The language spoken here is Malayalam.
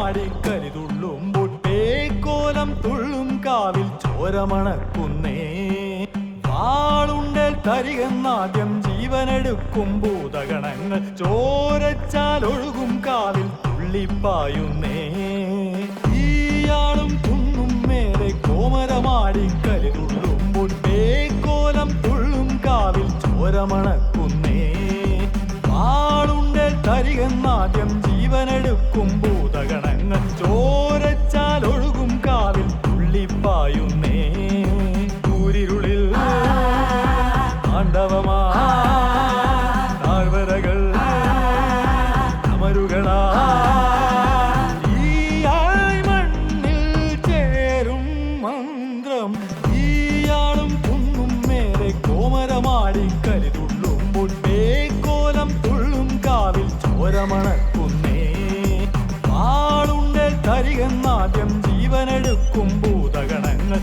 കോമരമാടി കരിതുള്ളുമ്പോൾ പേക്കോലം തുള്ളും കാവിൽ ചോരമണക്കുന്നേ. വാളുണ്ടേൽ തരികെന്നാദ്യം ജീവനെടുക്കും ഭൂതഗണങ്ങൾ ചോരച്ചാൽ ഒഴുകും കാവിൽ തുള്ളിപ്പായുന്നേ. ഈയാളും കുന്നും മേലെ കോമരമാടി കരിതുള്ളുമ്പോൾ പേക്കോലം തുള്ളും കാവിൽ ചോരമണക്കുന്നേ. വാളുണ്ടേൽ തരികെന്നാദ്യം ജീവനെടുക്കും ഭൂതഗണങ്ങൾ ചോരച്ചാൽ ഒഴുകും കാവിൽ തുള്ളിപ്പായുന്നേ. കൂരിരുളിൽ താണ്ഡവമാ താഴ്വരകൾ അമരുകളാ ഈയായി മണ്ണിൽ ചേരും മന്ത്രം. ഈയാളും കുന്നും മേലെ കോമരമാടി കരിതുള്ളുമ്പോൾ പേക്കോലം തുള്ളും കാവിൽ ചോരമണക്കുന്നേ. വാളുണ്ടേൽ തരികെന്നാദ്യം ജീവനെടുക്കും ഭൂതഗണങ്ങൾ